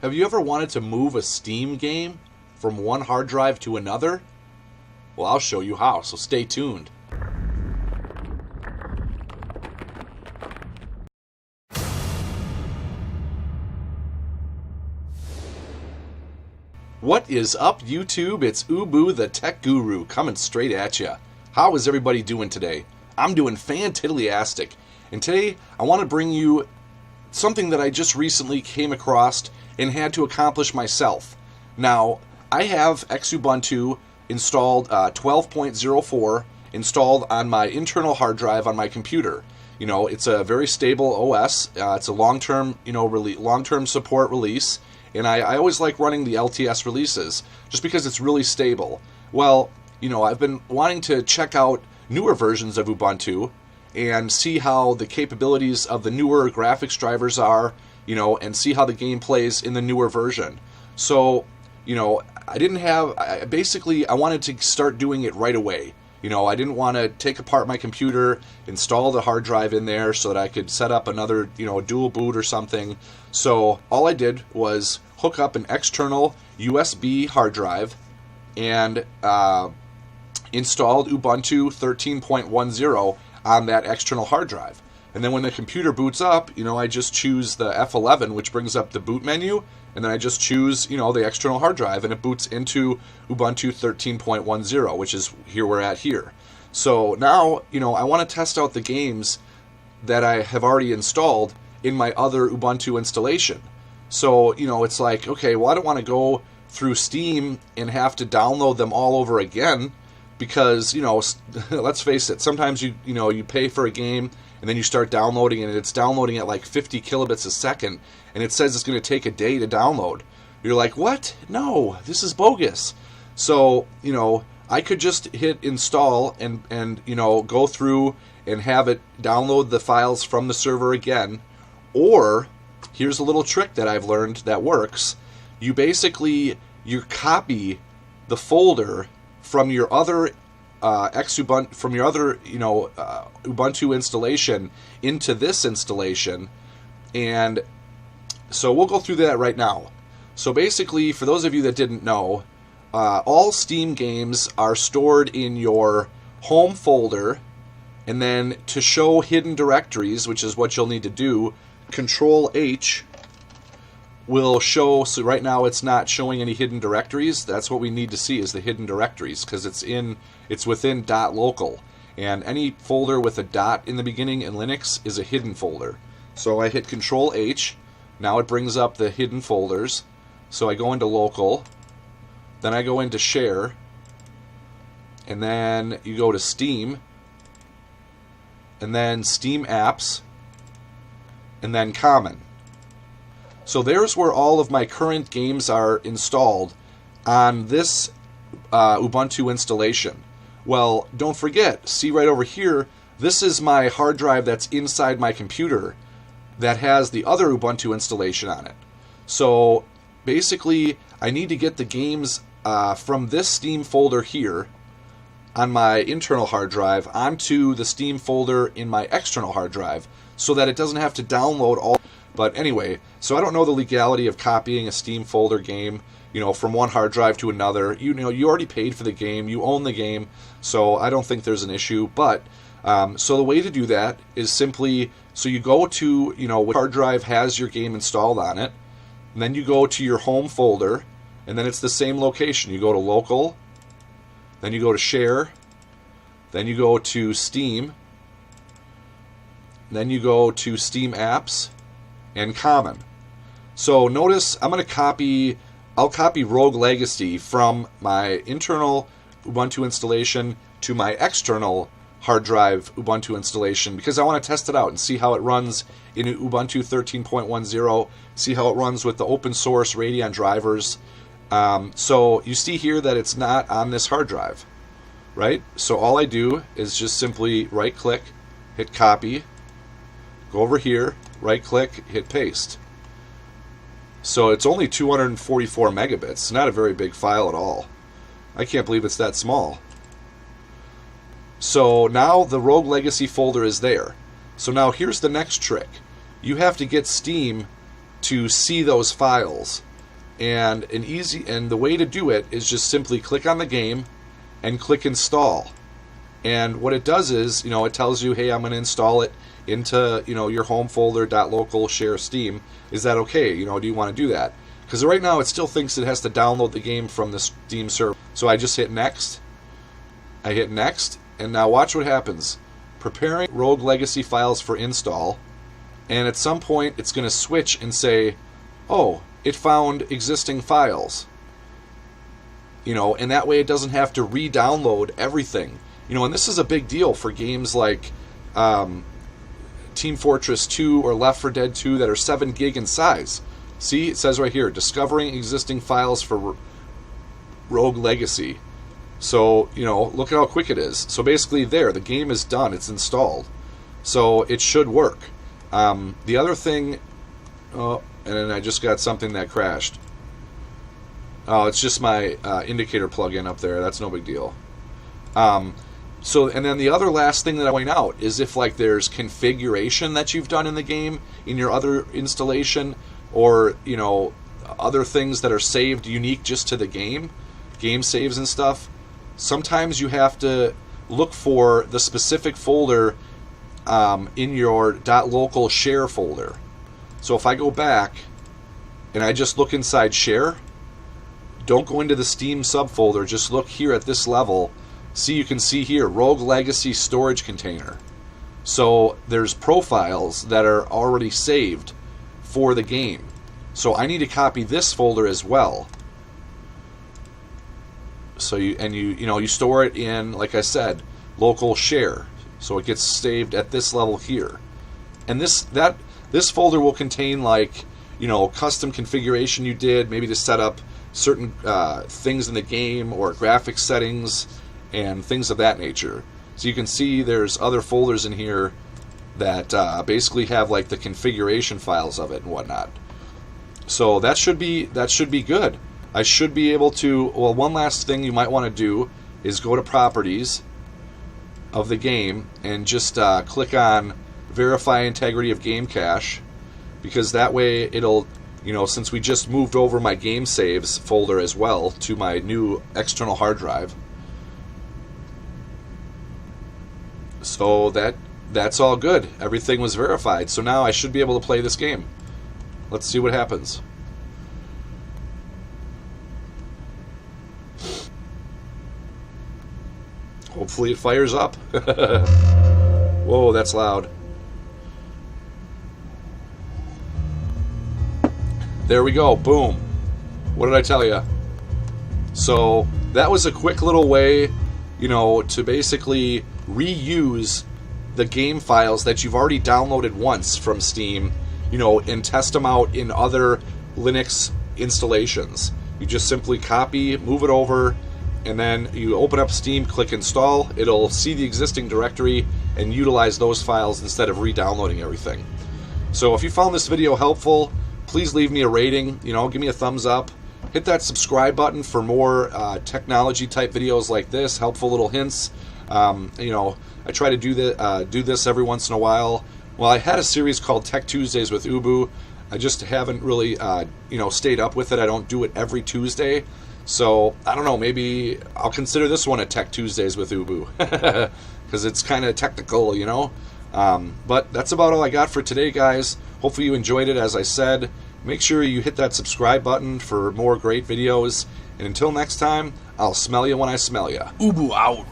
Have you ever wanted to move a Steam game from one hard drive to another? Well, I'll show you how, so stay tuned. What is up, YouTube? It's Ubu the Tech Guru coming straight at ya. How is everybody doing today? I'm doing fantiddly-astic, and today I want to bring you something that I just recently came across and had to accomplish myself. Now, I have Xubuntu installed 12.04 installed on my internal hard drive on my computer. You know, it's a very stable OS. It's a long-term, long-term support release, and I always like running the LTS releases just because it's really stable. Well, I've been wanting to check out newer versions of Ubuntu and see how the capabilities of the newer graphics drivers are, and see how the game plays in the newer version. So, I wanted to start doing it right away. I didn't want to take apart my computer, install the hard drive in there so that I could set up another, dual boot or something. So all I did was hook up an external USB hard drive and installed Ubuntu 13.10 on that external hard drive. And then when the computer boots up, I just choose the F11, which brings up the boot menu, and then I just choose, the external hard drive, and it boots into Ubuntu 13.10, which is here we're at here. So now, I want to test out the games that I have already installed in my other Ubuntu installation. So, it's like, okay, well, I don't want to go through Steam and have to download them all over again because, let's face it, sometimes you pay for a game and then you start downloading and it's downloading at like 50 kilobits a second and it says it's going to take a day to download. You're like, what? No, this is bogus. So, I could just hit install and go through and have it download the files from the server again. Or, here's a little trick that I've learned that works. You copy the folder from your other Ubuntu installation into this installation, and so we'll go through that right now. So basically, for those of you that didn't know, all Steam games are stored in your home folder, and then to show hidden directories, which is what you'll need to do, Control H will show. So right now it's not showing any hidden directories. That's what we need to see is the hidden directories because it's within .local, and any folder with a dot in the beginning in Linux is a hidden folder. So I hit Control H. Now it brings up the hidden folders. So I go into local, then I go into share, and then you go to Steam, and then Steam apps, and then common. So there's where all of my current games are installed on this Ubuntu installation. Well, don't forget, see right over here, this is my hard drive that's inside my computer that has the other Ubuntu installation on it. So basically, I need to get the games from this Steam folder here on my internal hard drive onto the Steam folder in my external hard drive so that it doesn't have to download all. But anyway, so I don't know the legality of copying a Steam folder game, from one hard drive to another. You already paid for the game, you own the game, so I don't think there's an issue. But so the way to do that is simply, so you go to, what hard drive has your game installed on it, and then you go to your home folder, and then it's the same location. You go to local, then you go to share, then you go to Steam, then you go to Steam apps, and common. So notice I'll copy Rogue Legacy from my internal Ubuntu installation to my external hard drive Ubuntu installation because I want to test it out and see how it runs in Ubuntu 13.10, see how it runs with the open source Radeon drivers. So you see here that it's not on this hard drive, right? So all I do is just simply right click, hit copy, go over here, right click, hit paste. So it's only 244 megabits, not a very big file at all. I can't believe it's that small. So now the Rogue Legacy folder is there. So now here's the next trick. You have to get Steam to see those files. And the way to do it is just simply click on the game and click install. And what it does is, it tells you, hey, I'm going to install it into, your home folder .local share Steam. Is that okay? Do you want to do that? Because right now it still thinks it has to download the game from the Steam server. So I just hit next. I hit next, and now watch what happens. Preparing Rogue Legacy files for install, and at some point it's going to switch and say, oh, it found existing files. And that way it doesn't have to re-download everything. And this is a big deal for games like Team Fortress 2 or Left 4 Dead 2 that are 7 gig in size. See, it says right here, discovering existing files for Rogue Legacy. So, look at how quick it is. So basically the game is done, it's installed. So it should work. The other thing, and then I just got something that crashed. Oh, it's just my indicator plug-in up there, that's no big deal. And then the other last thing that I point out is if there's configuration that you've done in the game in your other installation, or other things that are saved unique just to the game saves and stuff. Sometimes you have to look for the specific folder in your .local share folder. So if I go back and I just look inside share, don't go into the Steam subfolder, just look here at this level. See, you can see here, Rogue Legacy storage container. So there's profiles that are already saved for the game. So I need to copy this folder as well. So you store it in, like I said, local share. So it gets saved at this level here. And this folder will contain custom configuration you did, maybe to set up certain things in the game or graphics settings and things of that nature. So you can see there's other folders in here that basically have the configuration files of it and whatnot. So that should be good. I should be able to. Well, one last thing you might want to do is go to properties of the game and just click on verify integrity of game cache, because that way it'll, since we just moved over my game saves folder as well to my new external hard drive. So that's all good. Everything was verified. So now I should be able to play this game. Let's see what happens. Hopefully it fires up. Whoa, that's loud. There we go. Boom. What did I tell you? So that was a quick little way, to basically reuse the game files that you've already downloaded once from Steam, and test them out in other Linux installations. You just simply copy, move it over, and then you open up Steam, click install. It'll see the existing directory and utilize those files instead of re-downloading everything. So if you found this video helpful, please leave me a rating, give me a thumbs up. Hit that subscribe button for more technology type videos like this, helpful little hints. I try to do this every once in a while. Well, I had a series called Tech Tuesdays with Ubu. I just haven't really stayed up with it. I don't do it every Tuesday. So, I don't know, maybe I'll consider this one a Tech Tuesdays with Ubu, because it's kind of technical, But that's about all I got for today, guys. Hopefully you enjoyed it, as I said. Make sure you hit that subscribe button for more great videos. And until next time, I'll smell you when I smell you. Ubu out.